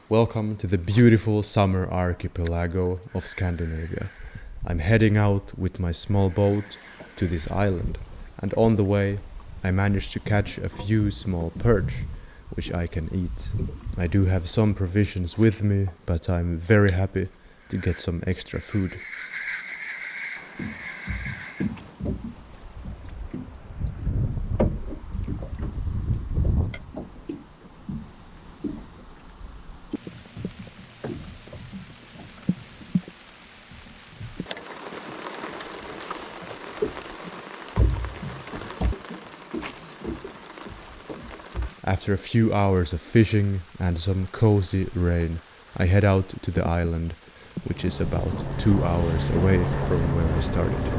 Welcome to the beautiful summer archipelago of Scandinavia. I'm heading out with my small boat to this island, and on the way I managed to catch a few small perch, which I can eat. I do have some provisions with me, but I'm very happy to get some extra food. After a few hours of fishing and some cozy rain, I head out to the island, which is about 2 hours away from where I started.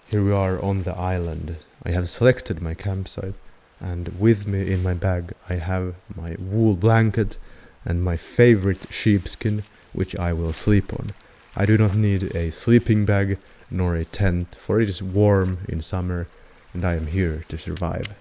Here we are on the island. I have selected my campsite, and with me in my bag I have my wool blanket and my favorite sheepskin, which I will sleep on. I do not need a sleeping bag nor a tent, for it is warm in summer and I am here to survive.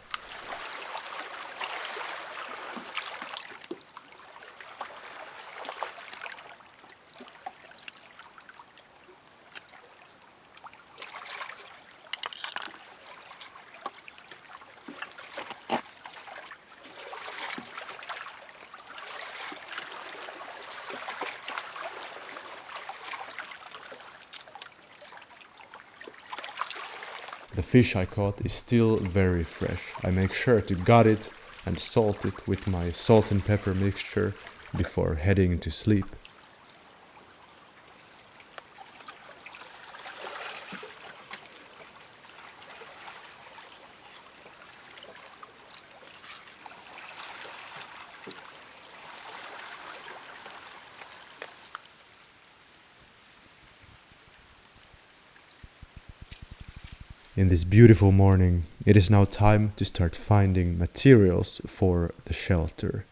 The fish I caught is still very fresh. I make sure to gut it and salt it with my salt and pepper mixture before heading to sleep. In this beautiful morning, it is now time to start finding materials for the shelter.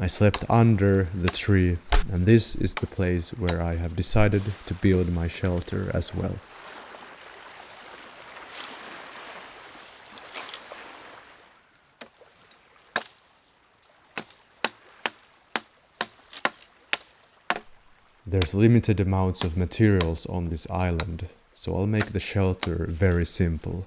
I slept under the tree, and this is the place where I have decided to build my shelter as well. There's limited amounts of materials on this island, so I'll make the shelter very simple.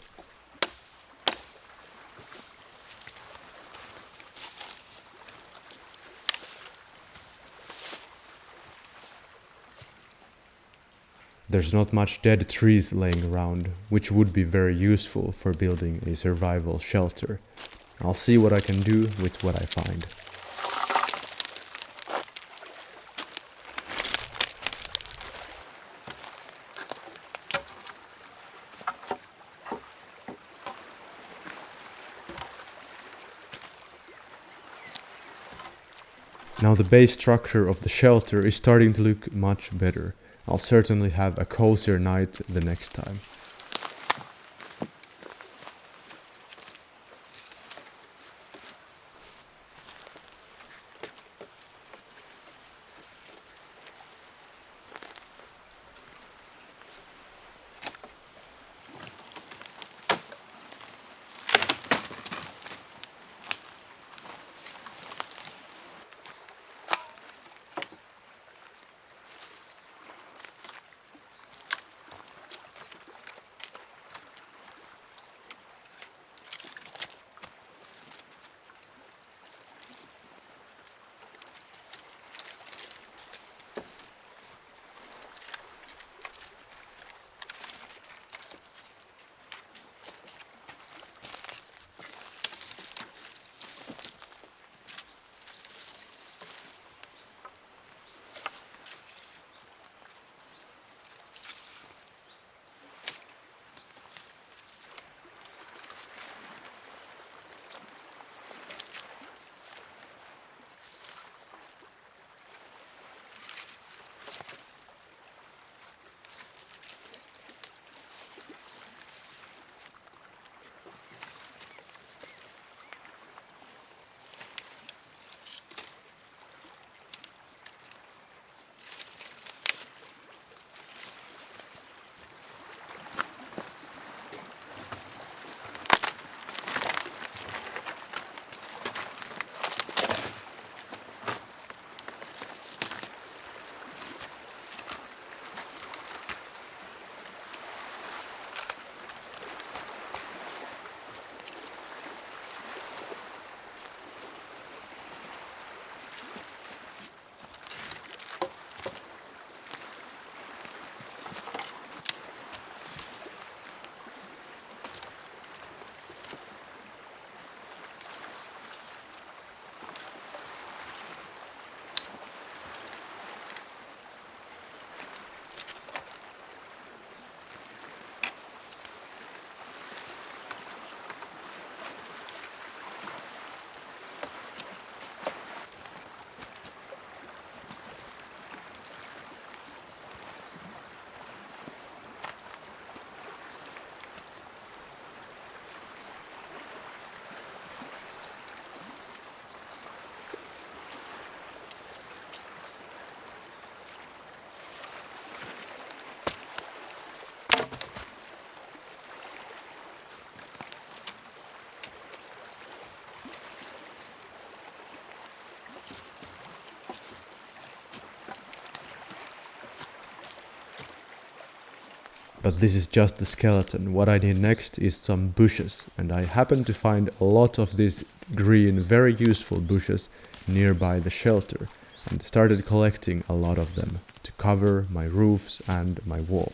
There's not much dead trees laying around, which would be very useful for building a survival shelter. I'll see what I can do with what I find. Now the base structure of the shelter is starting to look much better. I'll certainly have a cozier night the next time. But this is just the skeleton. What I need next is some bushes, and I happen to find a lot of these green, very useful bushes nearby the shelter, and started collecting a lot of them to cover my roofs and my wall.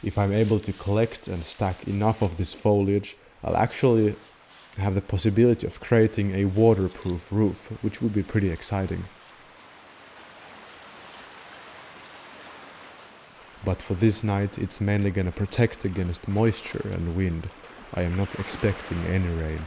If I'm able to collect and stack enough of this foliage, I'll actually have the possibility of creating a waterproof roof, which would be pretty exciting. But for this night, it's mainly gonna protect against moisture and wind. I am not expecting any rain.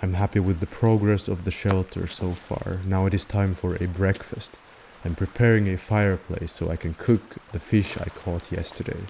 I'm happy with the progress of the shelter so far. Now it is time for a breakfast. I'm preparing a fireplace so I can cook the fish I caught yesterday.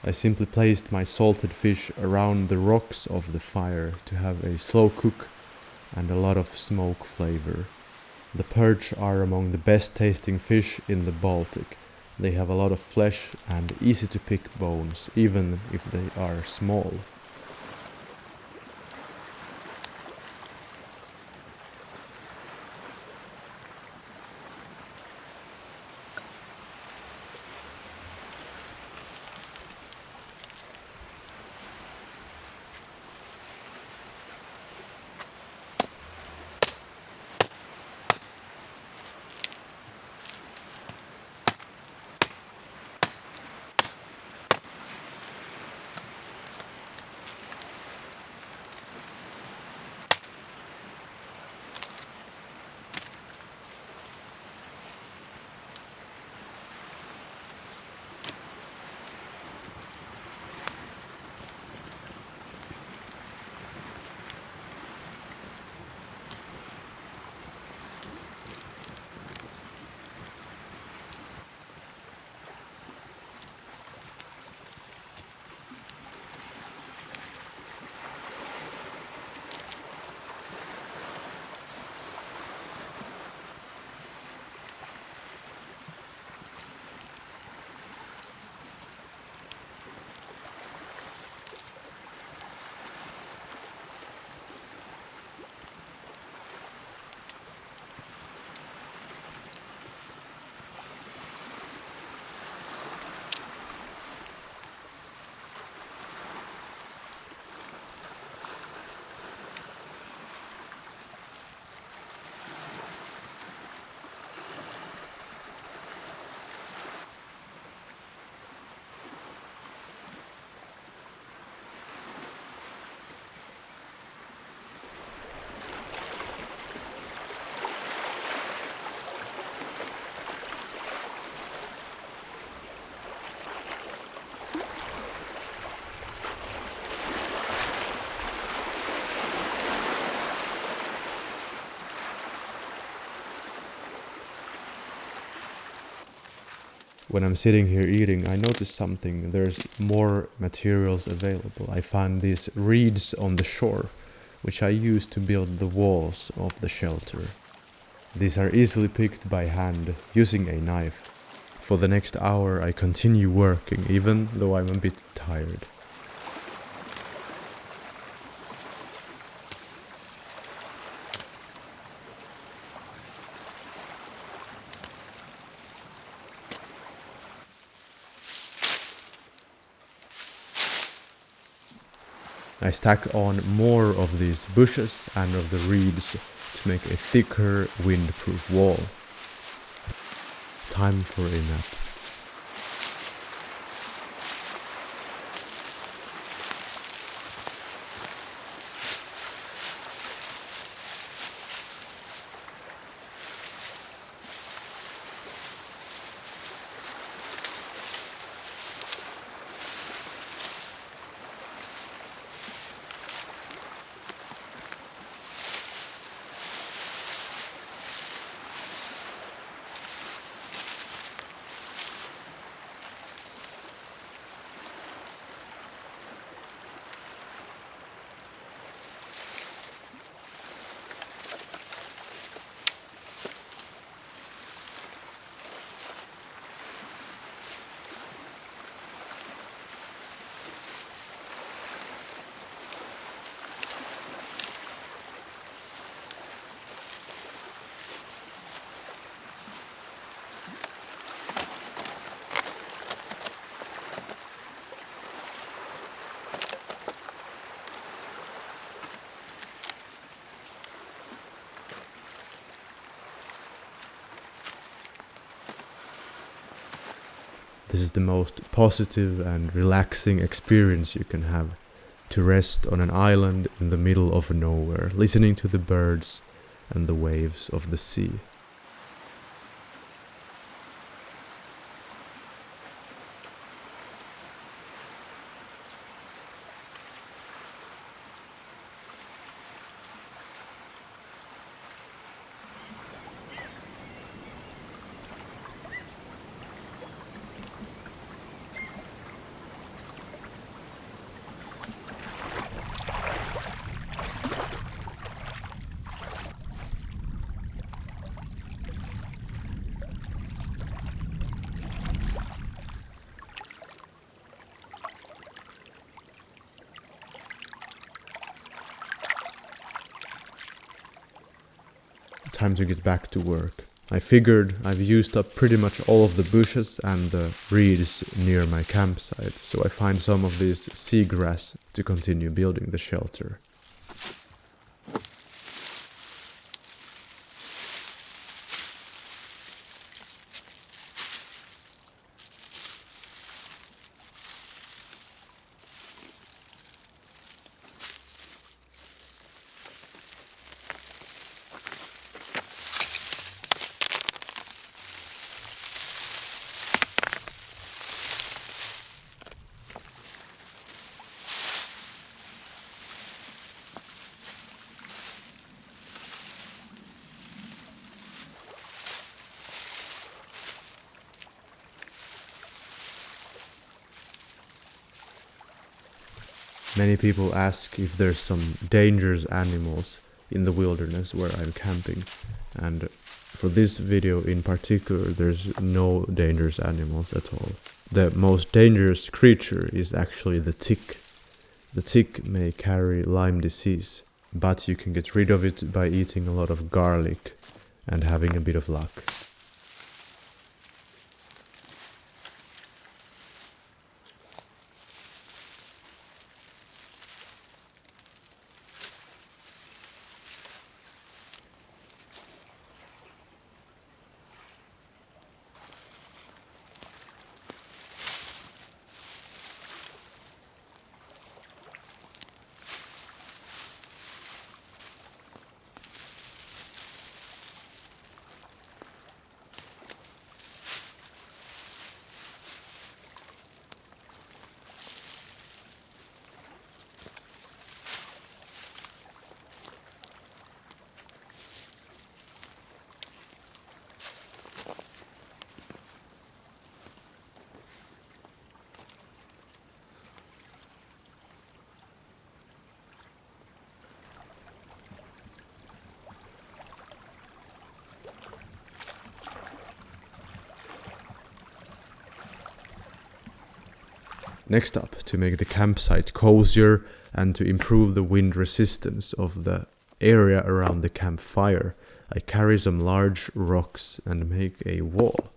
I simply placed my salted fish around the rocks of the fire to have a slow cook and a lot of smoke flavor. The perch are among the best tasting fish in the Baltic. They have a lot of flesh and easy to pick bones, even if they are small. When I'm sitting here eating, I notice something. There's more materials available. I found these reeds on the shore, which I use to build the walls of the shelter. These are easily picked by hand, using a knife. For the next hour I continue working, even though I'm a bit tired. I stack on more of these bushes and of the reeds to make a thicker, windproof wall. Time for a nap. This is the most positive and relaxing experience you can have, to rest on an island in the middle of nowhere, listening to the birds and the waves of the sea. time to get back to work. I figured I've used up pretty much all of the bushes and the reeds near my campsite, so I find some of this seagrass to continue building the shelter. Many people ask if there's some dangerous animals in the wilderness where I'm camping, and for this video in particular there's no dangerous animals at all. The most dangerous creature is actually the tick. The tick may carry Lyme disease, but you can get rid of it by eating a lot of garlic and having a bit of luck. Next up, to make the campsite cozier and to improve the wind resistance of the area around the campfire, I carry some large rocks and make a wall.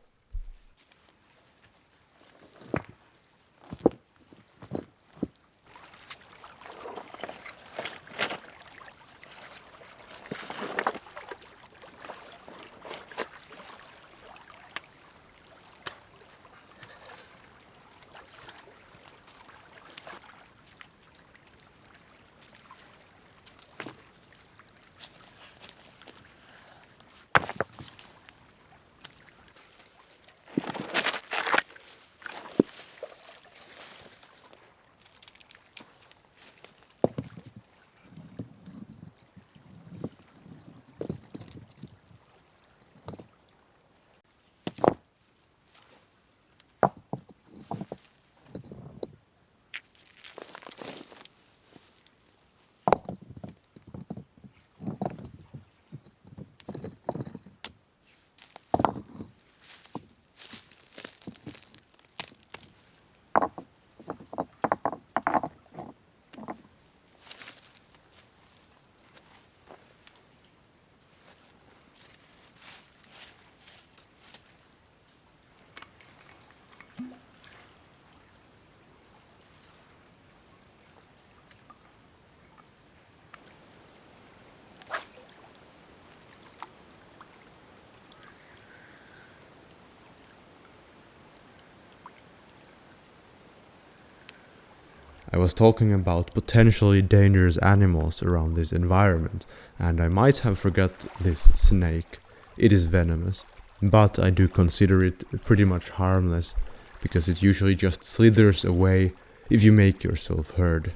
I was talking about potentially dangerous animals around this environment, and I might have forgot this snake. It is venomous, but I do consider it pretty much harmless, because it usually just slithers away if you make yourself heard.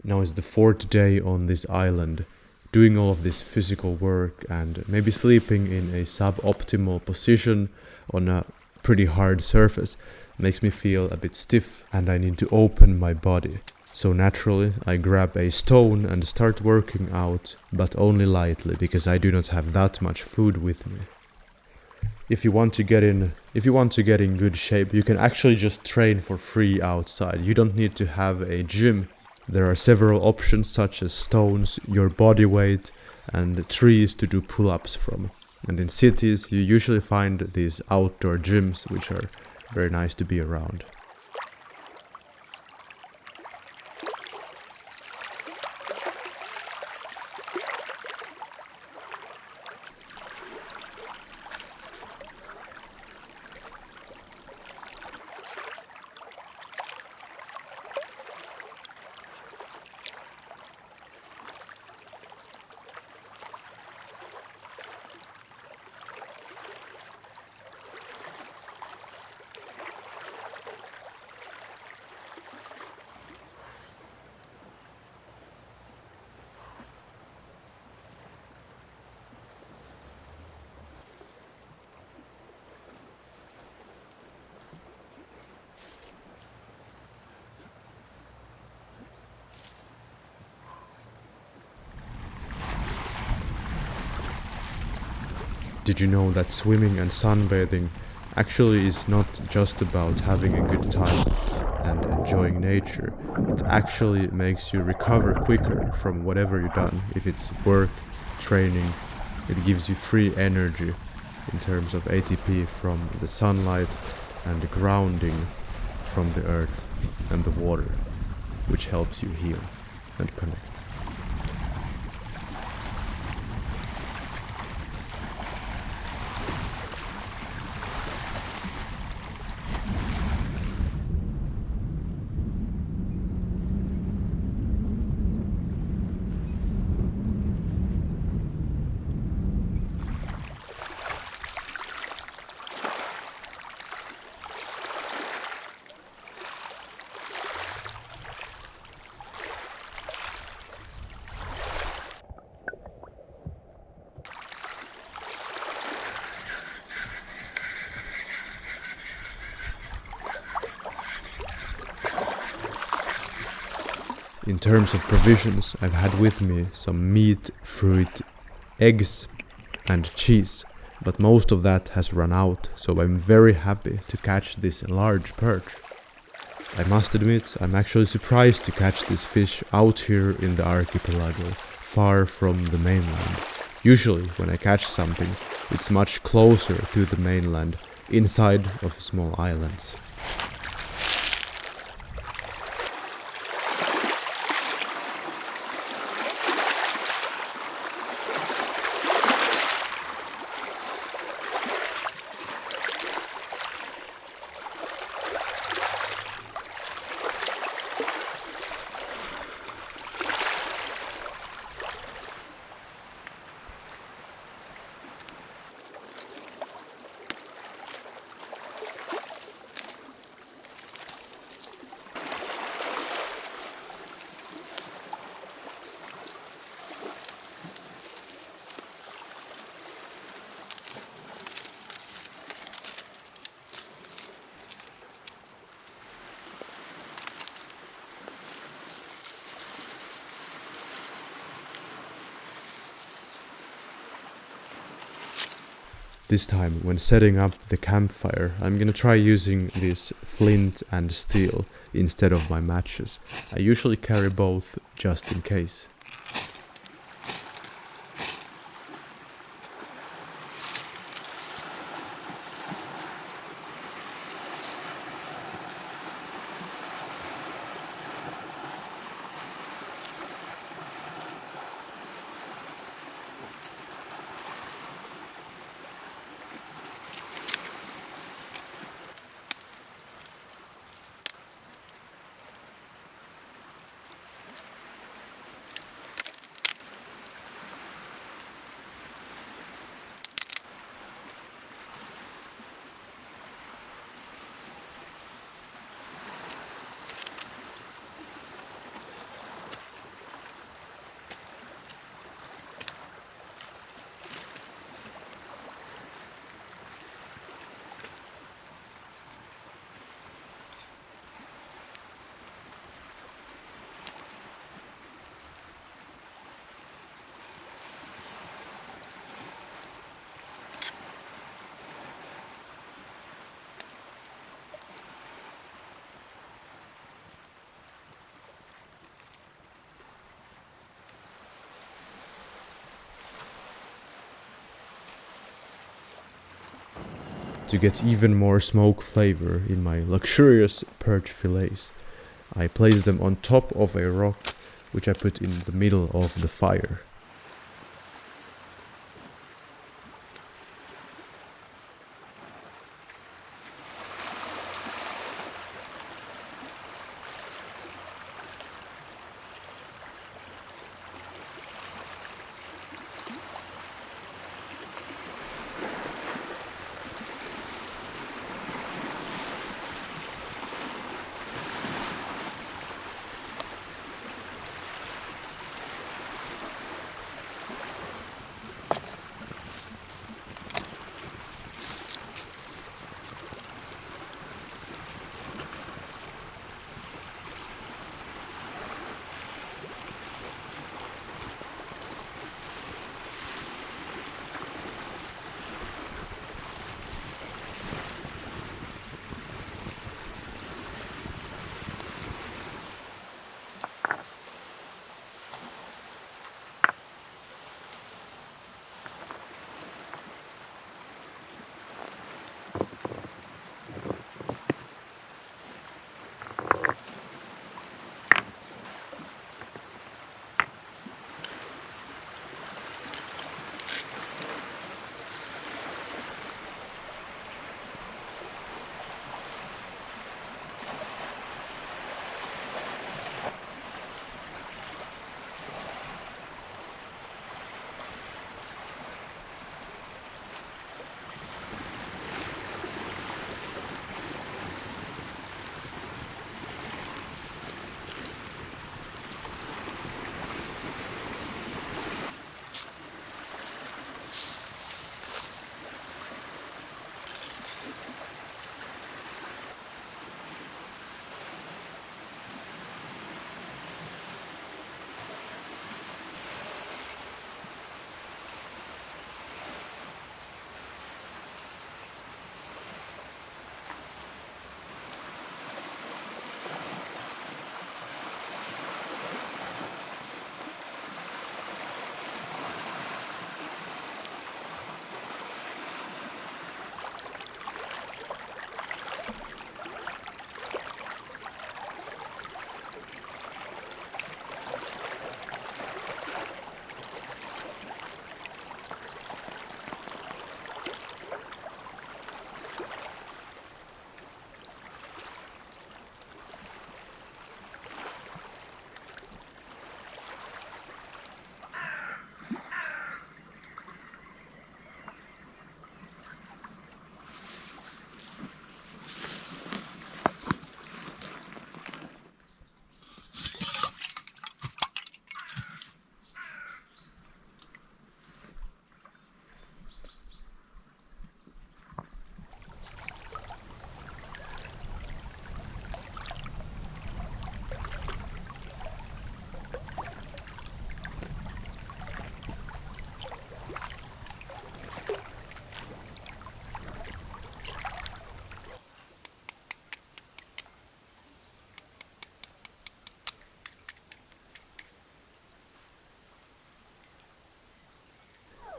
Now is the fourth day on this island, doing all of this physical work and maybe sleeping in a suboptimal position on a pretty hard surface makes me feel a bit stiff, and I need to open my body. So naturally I grab a stone and start working out, but only lightly because I do not have that much food with me. If you want to get in good shape, you can actually just train for free outside. You don't need to have a gym. There are several options such as stones, your body weight, and trees to do pull-ups from. And in cities you usually find these outdoor gyms which are very nice to be around. Did you know that swimming and sunbathing actually is not just about having a good time and enjoying nature? It actually makes you recover quicker from whatever you've done. If it's work, training, it gives you free energy in terms of ATP from the sunlight and the grounding from the earth and the water, which helps you heal and connect. In terms of provisions, I've had with me some meat, fruit, eggs and cheese, but most of that has run out, so I'm very happy to catch this large perch. I must admit, I'm actually surprised to catch this fish out here in the archipelago, far from the mainland. Usually, when I catch something, it's much closer to the mainland, inside of small islands. This time, when setting up the campfire, I'm gonna try using this flint and steel instead of my matches. I usually carry both just in case. To get even more smoke flavor in my luxurious perch fillets, I place them on top of a rock which I put in the middle of the fire.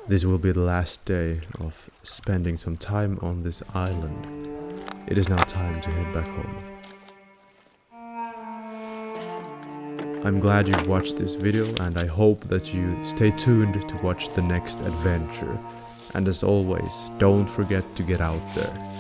This will be the last day of spending some time on this island. It is now time to head back home. I'm glad you watched this video, and I hope that you stay tuned to watch the next adventure. And as always, don't forget to get out there.